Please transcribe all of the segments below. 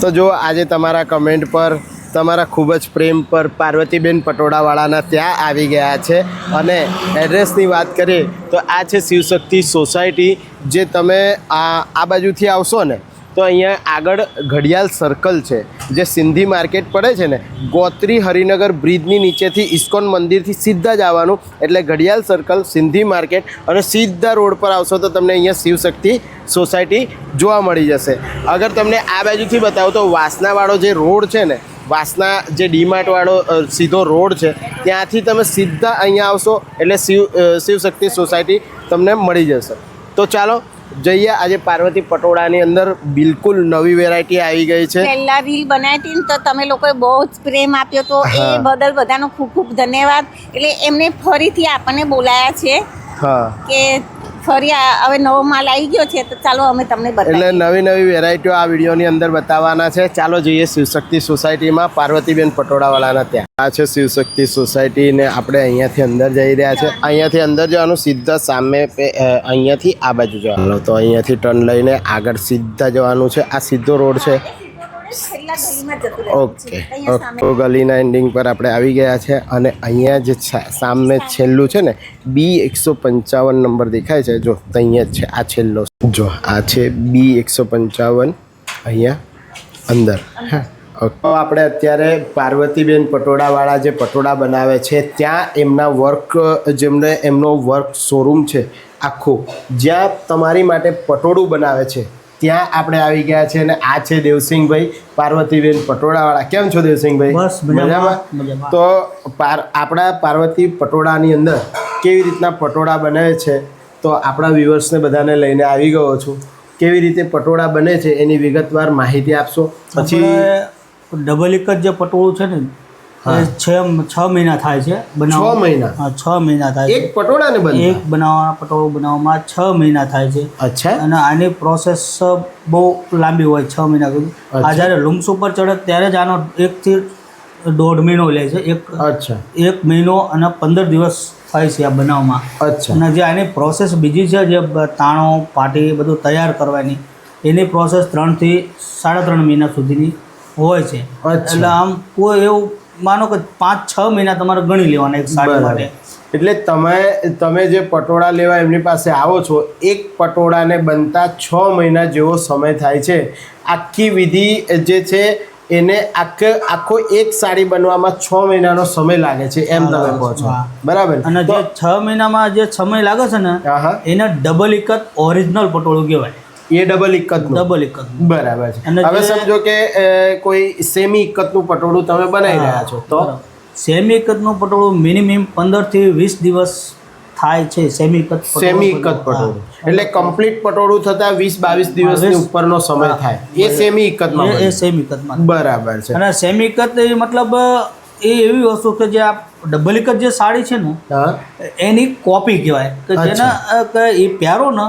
તો જો આજે તમારા કમેન્ટ પર તમારા ખૂબ જ પ્રેમ પર પાર્વતીબેન પટોળાવાળાના ત્યાં આવી ગયા છે અને એડ્રેસની વાત કરીએ તો આ છે શિવશક્તિ સોસાયટી। જે તમે આ બાજુથી આવશો ને તો અહીંયા આગળ ઘડિયાળ સર્કલ છે, જે સિંધી માર્કેટ પડે છે ને, ગોત્રી હરિનગર બ્રિજની નીચેથી ઇસ્કોન મંદિરથી સીધા જ આવવાનું, એટલે ઘડિયાળ સર્કલ સિંધી માર્કેટ અને સીધા રોડ પર આવશો તો તમને અહીંયા શિવશક્તિ સોસાયટી જોવા મળી જશે। અગર તમને આ બાજુથી બતાવો તો વાસનાવાળો જે રોડ છે ને, વાસના જે ડીમાર્ટવાળો સીધો રોડ છે, ત્યાંથી તમે સીધા અહીંયા આવશો એટલે શિવશક્તિ સોસાયટી તમને મળી જશે। તો ચાલો જઈએ। આજે પાર્વતી પટોળાની અંદર બિલકુલ નવી વેરાયટી આવી ગઈ છે। પહેલા રીલ બનાવી હતી ને તો તમે લોકોએ બહુ જ પ્રેમ આપ્યો તો એ બદલ બધાનો ખૂબ ખૂબ ધન્યવાદ। એટલે એમને ફરીથી આપણને બોલાયા છે કે ફરી હવે નવો માલ આવી ગયો છે તો ચાલો અમે તમને બતાવીએ। એટલે નવી વેરાયટીઓ આ વિડીયોની અંદર બતાવવાના છે। ચાલો જઈએ શિવશક્તિ સોસાયટીમાં પાર્વતીબેન પટોળાવાળાના ત્યાં। આ છે શિવશક્તિ સોસાયટી ને આપણે અહીંયાથી અંદર જઈ રહ્યા છે। અહીંયાથી અંદર જવાનું, સીધા સામે અહીંયાથી આ બાજુ જવાનું, તો અહીંયાથી ટર્ન લઈને આગળ સીધા જવાનું છે। આ સીધો રોડ છે। ઓકે તો ગલીના એન્ડિંગ પર આપણે આવી ગયા છે અને અહીંયા જે સામે છેલ્લું છે ને B155 નંબર દેખાય છે, જો તો અહીંયા જ છે આ છેલ્લો, જો આ છે B155 અહીંયા અંદર। તો આપણે અત્યારે પાર્વતીબેન પટોળાવાળા જે પટોળા બનાવે છે ત્યાં એમના વર્ક, એમનો વર્ક શોરૂમ છે આખો, જ્યાં તમારી માટે પટોળું બનાવે છે, ત્યાં આપણે આવી ગયા છે। અને આ છે દેવસિંહભાઈ પાર્વતીબેન પટોળાવાળા। કેમ છો દેવસિંહભાઈ? બસ મજામાં। તો આપણા પાર્વતી પટોળાની અંદર કેવી રીતના પટોળા બને છે તો આપણા વ્યુઅર્સને બધાને લઈને આવી ગયો છું। કેવી રીતે પટોળા બને છે એની વિગતવાર માહિતી આપશો। પછી ડબલ એક જ જે પટોળું છે ને, 6 મહિના થાય છે બનાવવા। 6 મહિના? હા, 6 મહિના થાય છે એક પટોળાને બનતા? એક પટોળું બનાવવામાં 6 મહિના થાય છે। અચ્છા। અને આની પ્રોસેસ બહુ લાંબી હોય, 6 મહિના સુધી। આ જ્યારે લૂમ્સ ઉપર ચડે ત્યારે જ આનો 1 થી 1.5 મહિનો લે છે। અચ્છા। 1 મહિનો અને 15 દિવસ થાય છે આ બનાવવામાં। અચ્છા। અને જે આની પ્રોસેસ બીજી છે, જે તાણો પાટી બધું તૈયાર કરવાની, એની પ્રોસેસ 3 થી 3.5 મહિના સુધીની હોય છે। એટલે આમ કોઈ એવું માનો કે 5-6 મહિના તમારે ગણી લેવાના એક સાડી માટે। એટલે તમે જે પટોળા લેવા એમની પાસે આવો છો, એક પટોળાને બનતા 6 મહિના જેવો સમય થાય છે। આખી વિધિ જે છે એને આખો એક સાડી બનવામાં 6 મહિનાનો સમય લાગે છે એમ તમે કહો છો, બરાબર? અને જે 6 મહિનામાં જે સમય લાગે છે ને, એને ડબલ ઇકત ઓરિજિનલ પટોળું કહેવાય। એ ડબલ ઇકતનું? ડબલ ઇકત, બરાબર છે। હવે સમજો કે કોઈ સેમી ઇકતનું પટોળું તમે બનાવી રહ્યા છો, તો સેમી ઇકતનું પટોળું મિનિમમ 15 થી 20 દિવસ થાય છે। સેમી ઇકત પટોળું એટલે કમ્પ્લીટ પટોળું થતા 20-22 દિવસની ઉપરનો સમય થાય, એ સેમી ઇકતમાં? એ સેમી ઇકતમાં, બરાબર છે। અને સેમી ઇકત એ મતલબ એ એવી વસ્તુ કે જે આ ડબલ ઇકત જે સાડી છે ને એની કોપી કહેવાય, કે જેના એ પહેરો ને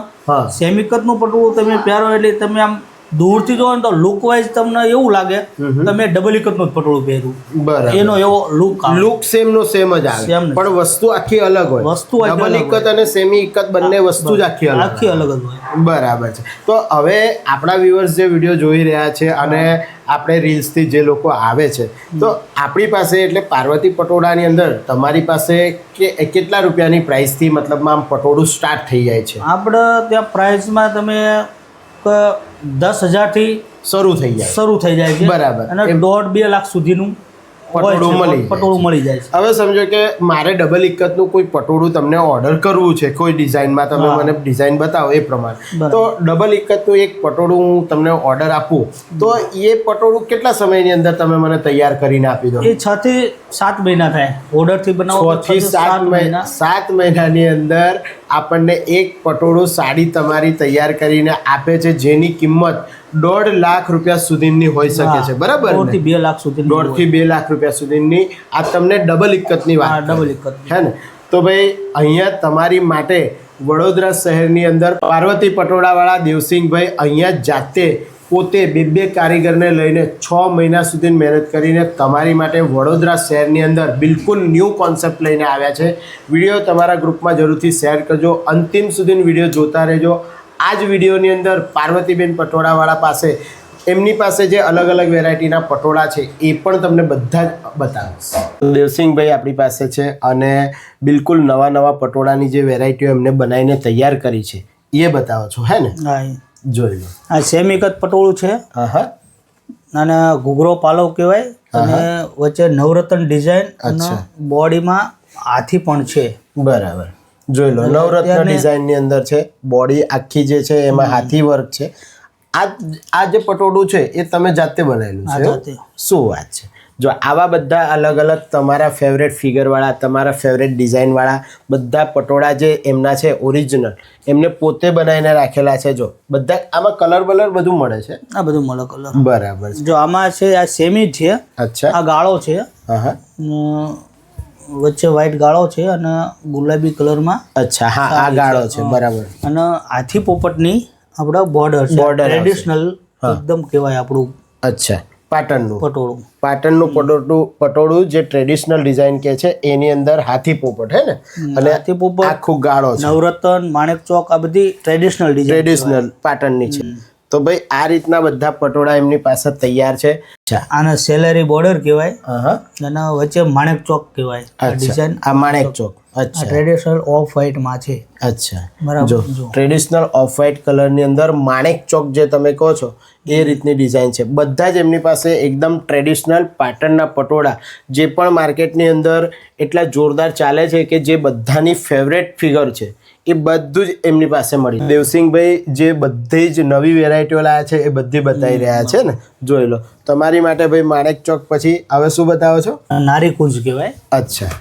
સેમી ઇકતનું પટોળું તમે પહેરો એટલે તમે આમ દૂરથી જોવો ને તો લુક વાઇઝ તમને એવું લાગે તમે ડબલ ઇકતનું જ પટોળું પહેર્યું, એનો એવો લુક સેમ નો સેમ જ આવે, પણ વસ્તુ આખી અલગ હોય। વસ્તુ ડબલ ઇકત અને સેમી ઇકત બંને વસ્તુ જ આખી અલગ જ હોય, બરાબર છે। તો હવે આપણા વ્યુઅર્સ જે વિડીયો જોઈ રહ્યા છે અને આપણે રીલ્સથી જે લોકો આવે છે, તો આપણી પાસે એટલે પાર્વતી પટોળાની અંદર તમારી પાસે કેટલા રૂપિયાની પ્રાઇસથી મતલબમાં આમ પટોળું સ્ટાર્ટ થઈ જાય છે? આપણે ત્યાં પ્રાઇસમાં તમે 10,000 થી શરૂ થઈ જાય છે, બરાબર? અને 1.5-2 લાખ સુધીનું પટોળું મળી જાય છે। હવે સમજો કે મારે ડબલ ઇકતનું કોઈ પટોળું તમને ઓર્ડર કરવું છે કોઈ ડિઝાઇનમાં, તમે મને ડિઝાઇન બતાવો એ પ્રમાણે, તો ડબલ ઇકતનું એક પટોળું હું તમને ઓર્ડર આપું તો એ પટોળું કેટલા સમયની અંદર તમે મને તૈયાર કરીને આપી દો? એ 6 થી 7 મહિના થાય ઓર્ડરથી બનાવો। 6 થી 7 મહિના, 7 મહિનાની અંદર આપણને એક પટોળું સાડી તમારી તૈયાર કરીને આપે છે, જેની કિંમત 1.5 લાખ રૂપિયા સુધીની હોઈ શકે છે, બરાબર? 1.5 થી 2 લાખ સુધી, 1.5 થી 2 લાખ રૂપિયા સુધીની આ તમને ડબલ ઇકતની વાત, ડબલ ઇકત હે ને? તો ભાઈ અહીંયા તમારી માટે વડોદરા શહેરની અંદર પાર્વતી પટોળાવાળા દેવસિંહભાઈ અહીંયા જાતે પોતે 2 કારીગરને લઈને 6 મહિના સુધી મહેનત કરીને તમારી માટે વડોદરા શહેરની અંદર બિલકુલ ન્યૂ કોન્સેપ્ટ લઈને આવ્યા છે। વિડીયો તમારા ગ્રુપમાં જરૂરથી શેર કરજો, અંતિમ સુધી વિડીયો જોતા રહેજો। આ જ વિડીયોની અંદર પાર્વતીબેન પટોળાવાળા પાસે એમની પાસે જે અલગ અલગ વેરાયટીના પટોળા છે એ પણ તમને બધા જ બતાવીશ. દેવસિંહભાઈ આપણી પાસે છે અને બિલકુલ નવા નવા પટોળાની જે વેરાયટીઓ એમને બનાવીને તૈયાર કરી છે એ બતાવો છો, હે ને? હા, જોઈ લો. આ સેમી કટ પટોળું છે. હા. અને ઘૂઘરો પાલવ કહેવાય અને વચ્ચે નવરત્ન ડિઝાઇન અને બોડીમાં હાથી પણ છે. બરાબર, જોઈ લો. નવરત્ન ડિઝાઇનની અંદર છે, બોડી આખી જે છે એમાં હાથી વર્ક છે. આ જે પટોળું છે એ તમે જાતે બનાવેલું છે? શું વાત છે. જો આવા બધા અલગ અલગ તમારા ફેવરેટ ફિગરવાળા, તમારા ફેવરેટ ડિઝાઇનવાળા બધા પટોળા જે એમના છે ઓરિજિનલ, એમને પોતે બનાવીને રાખેલા છે. જો બધા આમાં કલર બલર બધું મળે છે? આ બધું મળે કલર. બરાબર. જો આમાં છે આ સેમી છે. અચ્છા. આ ગાળો છે. હા. વચ્ચે વ્હાઈટ ગાળો છે અને ગુલાબી કલરમાં. અચ્છા, હા, આ ગાળો છે. બરાબર. અને હાથી પોપટની આપણા બોર્ડર છે. ટ્રેડિશનલ એકદમ કહેવાય આપણું. અચ્છા, પાટણનું પટોળું. પાટણનું પટોળું જે ટ્રેડિશનલ ડિઝાઇન કે છે એની અંદર હાથી પોપટ, હે ને? અને હાથી પોપટ આખું ગાળો છે. નવરત્ન, માણેક ચોક, આ બધી ટ્રેડિશનલ પાટણની છે. તો ભાઈ આ રીતના બધા પટોળા એમની પાસે તૈયાર છે. આને સેલેરી બોર્ડર કહેવાય અને વચ્ચે માણેક ચોક કહેવાય. ડિઝાઇન આ માણેક ચોક. અચ્છા, ટ્રેડિશનલ ઓફ વ્હાઈટ માં છે. અચ્છા, બરાબર. જો ટ્રેડિશનલ ઓફ વ્હાઈટ કલરની અંદર માણેક ચોક જે તમે કહો છો એ રીતની ડિઝાઇન છે. બધા જ એમની પાસે એકદમ ટ્રેડિશનલ પાટણના પટોળા જે પણ માર્કેટની અંદર એટલા જોરદાર ચાલે છે કે જે બધાની ફેવરેટ ફિગર છે એ બધું જ એમની પાસે મળી. દેવસિંહભાઈ જે બધી જ નવી વેરાયટીઓ લાયા છે એ બધી બતાવી રહ્યા છે ને? જોઈ લો. તમારી માટે ભાઈ માણેક ચોક પછી હવે શું બતાવો છો? નારી કુંજ કહેવાય. અચ્છા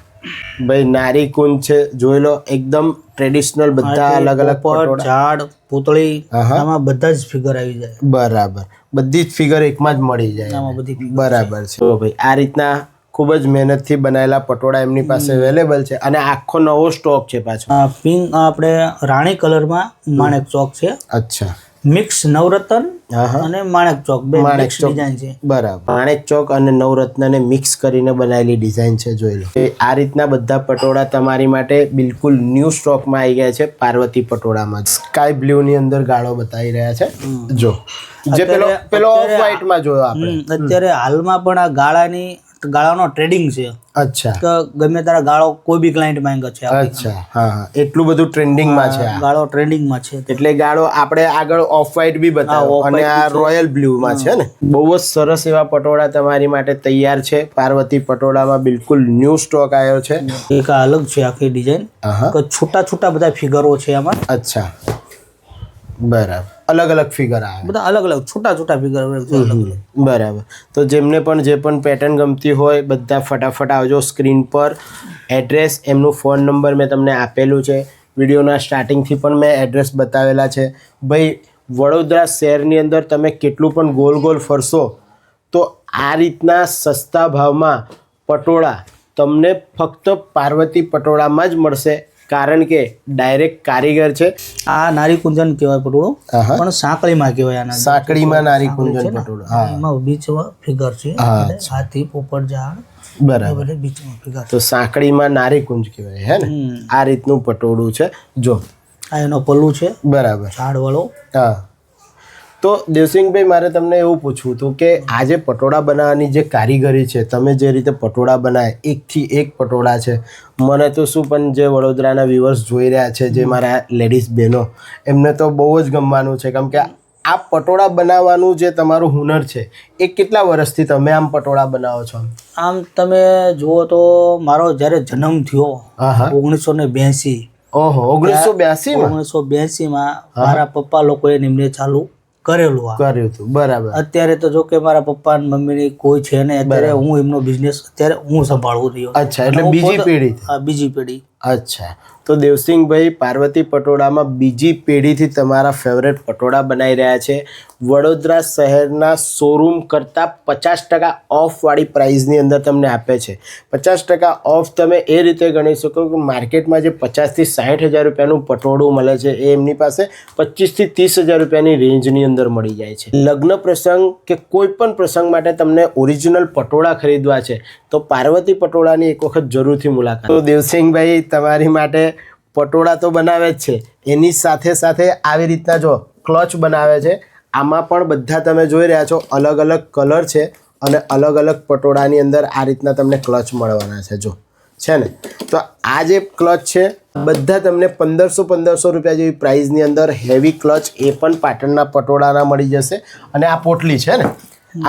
ભાઈ, નારી કુંજ છે. જોઈ લો, એકદમ ટ્રેડિશનલ બધા અલગ અલગ પટોળા, ઝાડ, પૂતળી, આમાં બધા જ ફિગર આવી જાય. બરાબર, બધી જ ફિગર એકમાં જ મળી જાય. આમાં બધી બરાબર છે. તો ભાઈ આ રીતના ખૂબ જ મહેનતથી બનાવેલા પટોળા એમની પાસે અવેલેબલ છે અને આખો નવો સ્ટોક છે પાછો. પિંક આપણે રાણી કલરમાં માણેક ચોક છે. અચ્છા. મિક્સ નવરત્ન અને માણેક ચોક બે મિક્સ ડિઝાઇન છે. બરાબર. માણેક ચોક અને નવરત્નને મિક્સ કરીને બનાવેલી ડિઝાઇન છે. જોઈ લો. આ રીતના બધા પટોળા તમારી માટે બિલકુલ ન્યૂ સ્ટોકમાં આવી ગયા છે પાર્વતી પટોળામાં. સ્કાય બ્લુ ની અંદર ગાળો બતાવી રહ્યા છે. જો જે પેલો ઓફ વ્હાઈટ માં જોયો આપણે. અત્યારે હાલમાં પણ આ ગાળાનો ટ્રેડિંગ છે. અચ્છા. તો ગમે તારા ગાળો કોઈ બી ક્લાયન્ટ માંગે છે. અચ્છા, હા, એટલું બધું ટ્રેન્ડિંગમાં છે. ગાળો ટ્રેન્ડિંગમાં છે. એટલે ગાળો આપણે આગળ ઓફ વ્હાઈટ બી બતાવો અને આ રોયલ બ્લુમાં છે ને? બહુ જ સરસ એવા પટોળા તમારી માટે તૈયાર છે. પાર્વતી પટોળામાં બિલકુલ ન્યૂ સ્ટોક આવ્યો છે. એક અલગ છે આખી ડિઝાઇન. છોટા છોટા બધા ફિગરો છે આમાં. અચ્છા, બરાબર. અલગ અલગ ફિગર આવે, બધા અલગ અલગ છોટા છોટા ફિગર. બરાબર. તો જેમને પણ જે પણ પેટર્ન ગમતી હોય બધા ફટાફટ આવજો. સ્ક્રીન પર એડ્રેસ, એમનું ફોન નંબર મેં તમને આપેલું છે. વિડીયોના સ્ટાર્ટિંગથી પણ મેં એડ્રેસ બતાવેલા છે. ભાઈ વડોદરા શહેરની અંદર તમે કેટલું પણ ગોલ ગોલ ફરશો તો આ રીતના સસ્તા ભાવમાં પટોળા તમને ફક્ત પાર્વતી પટોળામાં જ મળશે. કારણ કે ડાયરેક્ટ કારીગર છે. આ નારી કુંજન કહેવાય પટોળું, પણ સાંકળીમાં કહેવાય. આના સાંકળીમાં નારી કુંજન પટોળું. એમાં બીચમાં ફિગર છે. હાથી, પોપટ, ઝાડ. બરાબર. બીચમાં ફિગર. તો સાંકળીમાં નારી કુંજ કહેવાય, હે ને? આ રીતનું પટોળું છે. જો આ એનો પલ્લુ છે. બરાબર. ઝાડ વાળો. હા. તો દેવસિંહભાઈ મારે તમને એવું પૂછવું હતું કે આ જે પટોળા બનાવવાની જે કારીગરી છે, તમે જે રીતે પટોળા બનાવે, એકથી એક પટોળા છે. મને તો શું, પણ જે વડોદરાના વ્યુઅર્સ જોઈ રહ્યા છે, જે મારા લેડીઝ બહેનો, એમને તો બહુ જ ગમવાનું છે. કેમ કે આ પટોળા બનાવવાનું જે તમારું હુનર છે એ કેટલા વર્ષથી તમે આમ પટોળા બનાવો છો? આમ તમે જુઓ તો મારો જ્યારે જન્મ થયો 1982. ઓહો, 1982 માં મારા પપ્પા લોકોએ નિમને ચાલુ કર્યું હતું. બરાબર. અત્યારે તો જો કે મારા પપ્પા અને મમ્મીની કોઈ છે ને, અત્યારે હું એમનો બિઝનેસ અત્યારે હું સંભાળું રહ્યો. અચ્છા, એટલે બીજી પેઢી. બીજી પેઢી. અચ્છા. તો દેવસિંહભાઈ પાર્વતી પટોળામાં બીજી પેઢીથી તમારા ફેવરેટ પટોળા બનાવી રહ્યા છે. વડોદરા શહેરના શોરૂમ કરતાં 50% ઓફવાળી પ્રાઇઝની અંદર તમને આપે છે. 50% ઓફ તમે એ રીતે ગણી શકો કે માર્કેટમાં જે 50,000 થી 60,000 રૂપિયાનું પટોળું મળે છે એ એમની પાસે 25,000 થી 30,000 રૂપિયાની રેન્જની અંદર મળી જાય છે. લગ્ન પ્રસંગ કે કોઈ પણ પ્રસંગ માટે તમને ઓરિજિનલ પટોળા ખરીદવા છે તો પાર્વતી પટોળાની એક વખત જરૂરથી મુલાકાત. તો દેવસિંહભાઈ તમારી માટે પટોળા તો બનાવે જ છે, એની સાથે સાથે આવી રીતના જો ક્લચ બનાવે છે. આમાં પણ બધા તમે જોઈ રહ્યા છો અલગ અલગ કલર છે અને અલગ અલગ પટોળાની અંદર આ રીતના તમને ક્લચ મળવાના છે જો છે ને. તો આ જે ક્લચ છે બધા તમને 1500 રૂપિયા જેવી પ્રાઇઝની અંદર હેવી ક્લચ એ પણ પાટણના પટોળાના મળી જશે. અને આ પોટલી છે ને,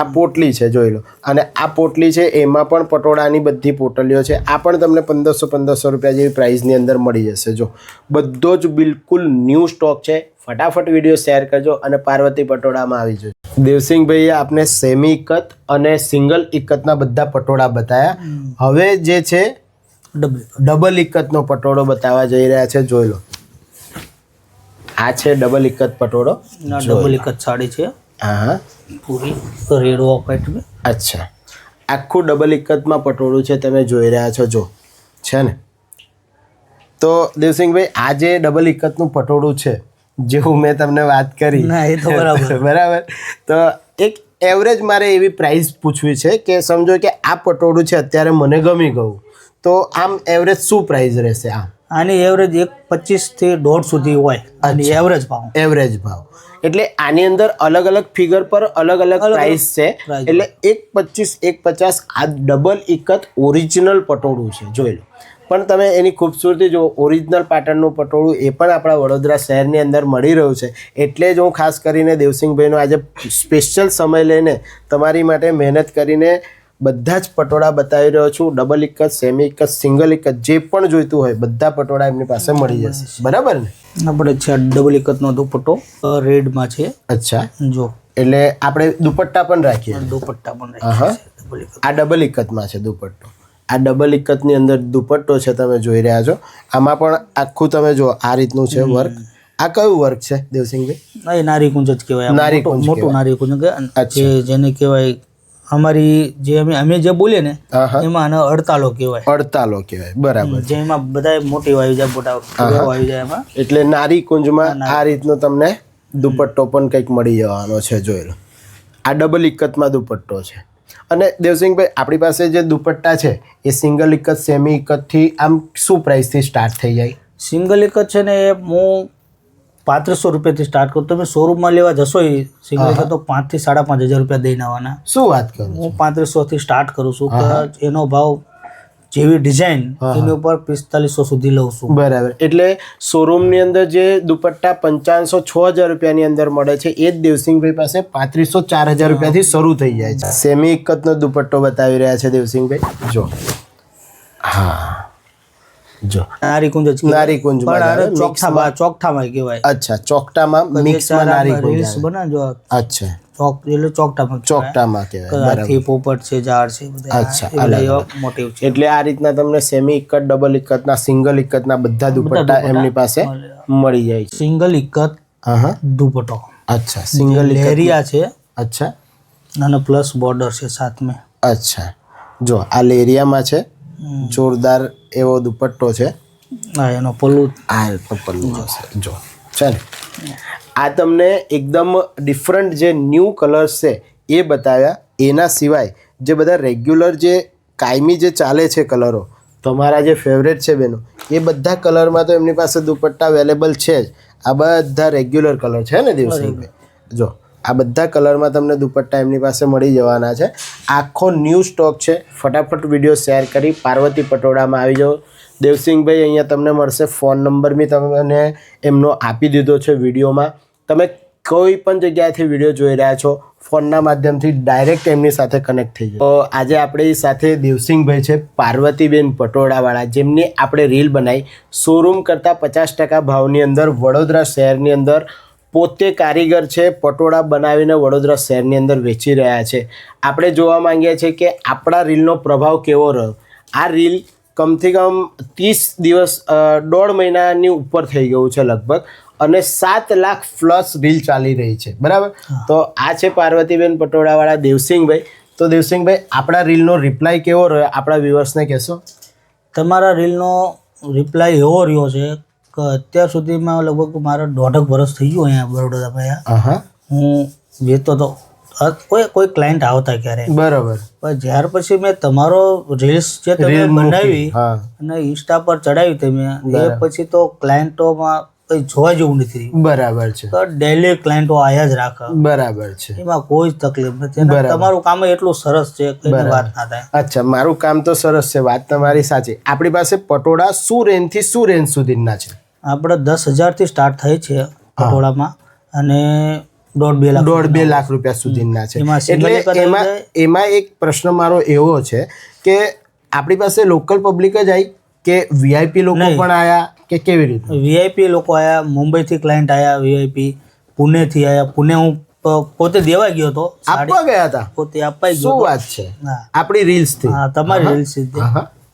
આ પોટલી છે જોઈ લો, અને આ પોટલી છે એમાં પણ પટોળાની બધી પોટલીઓ છે. આ પણ તમને 1500 રૂપિયા જેવી પ્રાઇઝની અંદર મળી જશે. જો બધો જ બિલકુલ ન્યૂ સ્ટોક છે. ફટાફટ વિડીયો શેર કરજો અને પાર્વતી પટોળામાં આવી જજો. દેવસિંહભાઈએ આપને સેમી ઇકત અને સિંગલ ઇકતના બધા પટોળા બતાવ્યા. હવે જે છે ડબલ ઇકતનો પટોળો બતાવવા જઈ રહ્યા છે. જોઈ લો, આ છે ડબલ ઇકત પટોળો. ડબલ ઇકત સાડી છે. હા, પૂરી રેડ ઓફ વ્હાઈટ में. અચ્છા, આખું ડબલ ઇકતમાં પટોળું છે, તમે જોઈ રહ્યા છો જો છે ને. તો દેવસિંહભાઈ આ જે ડબલ ઇકતનું પટોળું છે જેવું મેં તમને વાત કરી, એ તો બરાબર બરાબર. તો એક એવરેજ મારે એવી પ્રાઇસ પૂછવી છે કે સમજો કે આ પટોળું છે અત્યારે મને ગમી ગયું, તો આમ એવરેજ શું પ્રાઇસ રહેશે? આની એવરેજ 1.25 થી 1.5 સુધી હોય. આની એવરેજ ભાવ, એવરેજ ભાવ એટલે આની અંદર અલગ અલગ ફિગર પર અલગ અલગ પ્રાઇસ છે. એટલે 1.25 1.50 આ ડબલ ઇકત ઓરિજિનલ પટોળું છે જોઈ લો. પણ તમે એની ખૂબસૂરતી જો, ઓરિજિનલ પાટણનું પટોળું એ પણ આપણા વડોદરા શહેરની અંદર મળી રહ્યું છે. એટલે જ હું ખાસ કરીને દેવસિંહભાઈનો આજે સ્પેશિયલ સમય લઈને તમારી માટે મહેનત કરીને બધા જ પટોળા બતાવી રહ્યો છું. Double ikat, semi ikat, single ikat જે પણ જોઈતું હોય બધા પટોળા એમની પાસે મળી જશે. બરાબર ને? આપણે છે ડબલ ઇકતનો દુપટ્ટો રેડમાં છે. અચ્છા, જો એટલે આપણે દુપટ્ટા પણ રાખીએ. દુપટ્ટા પણ રાખીએ. આ ડબલ ઇકતમાં છે દુપટ્ટો. આ ડબલ ઇકતની અંદર દુપટ્ટો છે, તમે જોઈ રહ્યા છો. આમાં પણ આખું તમે જો આ રીતનું છે વર્ક. આ કયું વર્ક છે દેવસિંહભાઈ? એ નારી કુંજ જ કહેવાય. નારીકુંજ મોટું નારી કુંજ જે જેને કહેવાય અમારી જે અમે જે બોલીએ ને એમાં આને અડતાલો કહેવાય. અડતાલો કહેવાય, બરાબર. જેમાં બધા મોટી આવી જાય, મોટા આવી જાય એમાં. એટલે નારી કુંજમાં આ રીતનો તમને દુપટ્ટો પણ કંઈક મળી જવાનો છે. જોઈ લો, આ ડબલ ઇકતમાં દુપટ્ટો છે. અને દેવસિંહભાઈ આપણી પાસે જે દુપટ્ટા છે એ સિંગલ ઇકત, સેમી ઇકતથી આમ શું પ્રાઇસથી સ્ટાર્ટ થઈ જાય? સિંગલ ઇકત છે ને એ હું 3500 રૂપિયાથી સ્ટાર્ટ કરું. તમે શોરૂમમાં લેવા જશો એ સિંગલ ઇકત તો 5,000 થી 5,500 રૂપિયા દઈને આવવાના. શું વાત કરું? હું 3500 થી સ્ટાર્ટ કરું છું. કે એનો ભાવ જેવી ડિઝાઇન એની ઉપર 4500 સુધી લઉં છું. બરાબર. એટલે શોરૂમની અંદર જે દુપટ્ટા 5500-6000 રૂપિયાની અંદર મળે છે એ જ દેવસિંહભાઈ પાસે 3500-4000 રૂપિયાથી શરૂ થઈ જાય છે. સેમી ઇકતનો દુપટ્ટો બતાવી રહ્યા છે દેવસિંહભાઈ. જો, હા, જો નારી કુંજ જ નારી કુંજ ચોકઠામાં કહેવાય. અચ્છા, ચોકટામાં મિક્સમાં નારી કુંજ બનાવજો. અચ્છા, ચોક એટલે ચોકટામાં કહેવાય. હાથી, પોપટ છે, ઝાડ છે બધા. અચ્છા, મોટિવ છે. એટલે આ રીતના તમને સેમી ઇકત, ડબલ ઇકતના, સિંગલ ઇકતના બધા દુપટ્ટા એમની પાસે મળી જાય છે. સિંગલ ઇકત દુપટ્ટો. અચ્છા, સિંગલ લેરિયા છે. અચ્છા, અને પ્લસ બોર્ડર છે સાથે. અચ્છા, જો આ લેરિયામાં છે, જોરદાર એવો દુપટ્ટો છે. હા, એનો પલ્લું પલ્લું હશે જો છે ને. આ તમને એકદમ ડિફરન્ટ જે ન્યૂ કલર્સ છે એ બતાવ્યા. એના સિવાય જે બધા રેગ્યુલર જે કાયમી જે ચાલે છે કલરો, તમારા જે ફેવરેટ છે બેનો, એ બધા કલરમાં તો એમની પાસે દુપટ્ટા અવેલેબલ છે જ. આ બધા રેગ્યુલર કલર છે ને દેવસિંહભાઈ? જો આ બધા કલરમાં તમને દુપટ્ટા એમની પાસે મળી જવાના છે. આખો ન્યૂ સ્ટોક છે. ફટાફટ વિડીયો શેર કરી પાર્વતી પટોળામાં આવી જાઓ. દેવસિંહભાઈ અહીંયા તમને મળશે. ફોન નંબર બી તમને એમનો આપી દીધો છે વિડીયોમાં. તમે કોઈ પણ જગ્યાએથી વિડીયો જોઈ રહ્યા છો, ફોનના માધ્યમથી ડાયરેક્ટ એમની સાથે કનેક્ટ થઈ જાય. તો આજે આપણી સાથે દેવસિંહભાઈ છે, પાર્વતીબેન પટોળાવાળા, જેમની આપણે રીલ બનાવી. શોરૂમ કરતાં 50% ભાવની અંદર વડોદરા શહેરની અંદર પોતે કારીગર છે, પટોળા બનાવીને વડોદરા શહેરની અંદર વેચી રહ્યા છે. આપણે જોવા માંગીએ છીએ કે આપણા રીલનો પ્રભાવ કેવો રહ્યો. આ રીલ કમથી કમ 30 દિવસ 1.5 મહિનાની ઉપર થઈ ગયું છે લગભગ, અને 7 લાખ પ્લસ રીલ ચાલી રહી છે. બરાબર. તો આ છે પાર્વતીબેન પટોળાવાળા દેવસિંહભાઈ. તો દેવસિંહભાઈ આપણા રીલનો રિપ્લાય કેવો રહ્યો આપણા વ્યુઅર્સને કહેશો? તમારા રીલનો રિપ્લાય એવો રહ્યો છે કે અત્યાર સુધીમાં લગભગ મારા 1.5 વર્ષ થઈ ગયું અહીંયા બરોડામાં. હું વેચતો હતો, કોઈ ક્લાયન્ટ આવતા ક્યારે. બરાબર. પણ જ્યાર પછી મેં તમારો રીલ્સ જે તમે બનાવી અને ઇન્સ્ટા પર ચડાવી તમે, એ પછી તો ક્લાયન્ટોમાં કંઈ જોવા જેવું નથી રહ્યું. બરાબર છે. તો ડેલી ક્લાયન્ટો આયા જ રાખે. બરાબર છે. એમાં કોઈ જ તકલીફ નથી. અને તમારું કામ એટલું સરસ છે કે એની વાત ના થાય. અચ્છા, મારું કામ તો સરસ છે, વાત તમારી સાચી. આપણી પાસે પટોળા શું રેન્જથી શું રેન્જ સુધીના છે? આપણે 10,000 થી સ્ટાર્ટ થાય છે પટોળામાં અને 1.5-2 લાખ રૂપિયા સુધીના છે. એટલે એમાં એક પ્રશ્ન મારો એવો છે કે આપણી પાસે લોકલ પબ્લિક જ આવી કે વીઆઈપી લોકો પણ આયા કે કેવી રીતે? વીઆઈપી લોકો આયા, મુંબઈથી ક્લાયન્ટ આયા, વીઆઈપી પુણેથી આયા. પુણે હું પોતે દેવા ગયો હતો. આપવા ગયા હતા? પોતે આપવા ગયો. શું વાત છે? આપણી રીલ્સ થી? હા, તમારી રીલ્સ થી.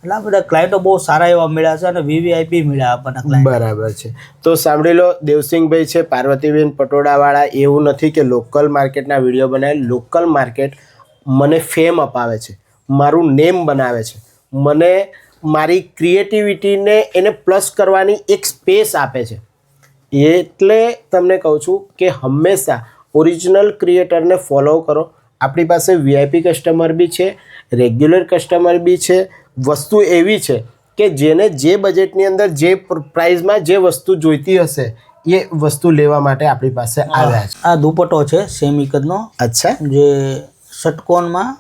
એટલે આ બધા ક્લાયન્ટો બહુ સારા એવા મળ્યા છે અને વીવીઆઈપી મળ્યા આપણને ક્લાયન્ટ. બરાબર છે. તો સાંભળી લો, દેવસિંહભાઈ છે પાર્વતીબેન પટોળાવાળા. એવું નથી કે લોકલ માર્કેટના વિડીયો બનાવે. લોકલ માર્કેટ મને ફેમ અપાવે છે, મારું નેમ બનાવે છે, મને મારી ક્રિએટિવિટીને એને પ્લસ કરવાની એક સ્પેસ આપે છે. એટલે તમને કહું છું કે હંમેશા ઓરિજિનલ ક્રિએટરને ફોલો કરો. આપણી પાસે વીઆઈપી કસ્ટમર બી છે, રેગ્યુલર કસ્ટમર બી છે. વસ્તુ એવી છે કે જેને જે બજેટની અંદર જે પ્રાઇઝમાં જે વસ્તુ જોઈતી હશે એ વસ્તુ લેવા માટે આપણી પાસે આવ્યા છે. આ દુપટ્ટો છે સેમિકતનો. અચ્છા. જે ષટકોણમાં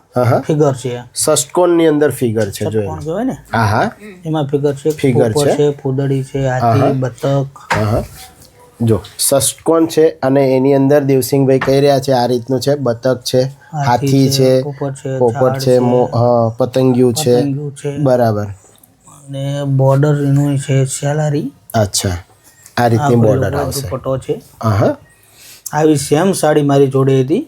ફિગર છે. ષટકોણની અંદર ફિગર છે, ષટકોણ કહેવાય ને. હા હા, એમાં ફિગર છે. ફિગર છે, ફૂદડી છે, હાથી, બતક. જો ષટકોણ છે અને એની અંદર દેવસિંહભાઈ કહી રહ્યા છે આ રીતનું છે. બતક છે, હાથી છે, પોપટ છે, પતંગિયું છે. બરાબર. અને બોર્ડર એનું છે સેલારી. અચ્છા, આ રીતની બોર્ડર આવશે. દુપટ્ટો છે. હા, આવી સેમ સાડી મારી જોડે હતી.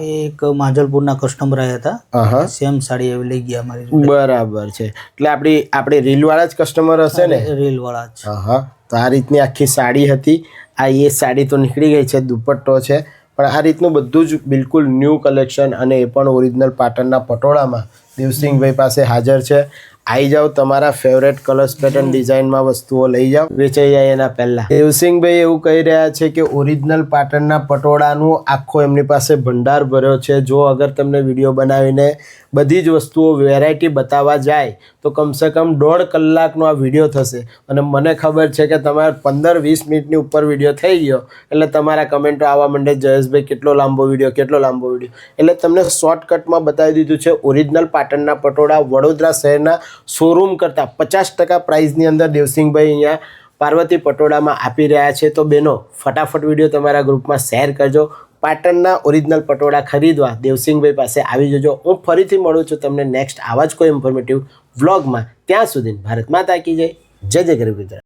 એક માંજલપુરના કસ્ટમર આવ્યા હતા, સેમ સાડી એવી લઈ ગયા મારી જોડે. બરાબર છે. એટલે આપણી રીલ વાળા જ કસ્ટમર હશે ને? રીલ વાળા જ. હા, તો આ રીતની આખી સાડી હતી. આ એ સાડી તો નીકળી ગઈ છે, દુપટ્ટો છે, પણ આ રીતનું બધું જ બિલકુલ ન્યૂ કલેક્શન અને એ પણ ઓરિજિનલ પાટણના પટોળામાં દેવસિંહભાઈ પાસે હાજર છે. આવી જાઓ, તમારા ફેવરેટ કલર્સ પેટર્ન ડિઝાઇનમાં વસ્તુઓ લઈ જાઓ, વેચાઈ જાય એના પહેલાં. દેવસિંહભાઈ એવું કહી રહ્યા છે કે ઓરિજિનલ પાટણના પટોળાનું આખો એમની પાસે ભંડાર ભર્યો છે. જો અગર તમને વિડીયો બનાવીને બધી જ વસ્તુઓ વેરાયટી બતાવવા જાય તો કમસે કમ 1.5 કલાકનો આ વિડીયો થશે. અને મને ખબર છે કે તમારે 15-20 મિનિટની ઉપર વિડીયો થઈ ગયો એટલે તમારા કમેન્ટો આવવા માંડે, જયેશભાઈ કેટલો લાંબો વિડીયો. એટલે તમને શોર્ટકટમાં બતાવી દીધું છે. ઓરિજિનલ પાટણના પટોળા વડોદરા શહેરના શોરૂમ કરતાં 50% પ્રાઇઝની અંદર દેવસિંહભાઈ અહીંયા પાર્વતી પટોળામાં આપી રહ્યા છે. તો બહેનો, ફટાફટ વિડીયો તમારા ગ્રુપમાં શેર કરજો. પાટણના ઓરિજિનલ પટોળા ખરીદવા દેવસિંહભાઈ પાસે આવી જજો. હું ફરીથી મળું છું તમને નેક્સ્ટ આવા જ કોઈ ઇન્ફોર્મેટિવ વ્લોગમાં. ત્યાં સુધી ભારત માતા કી જય. જય જય ગરીબ ગુજરાત.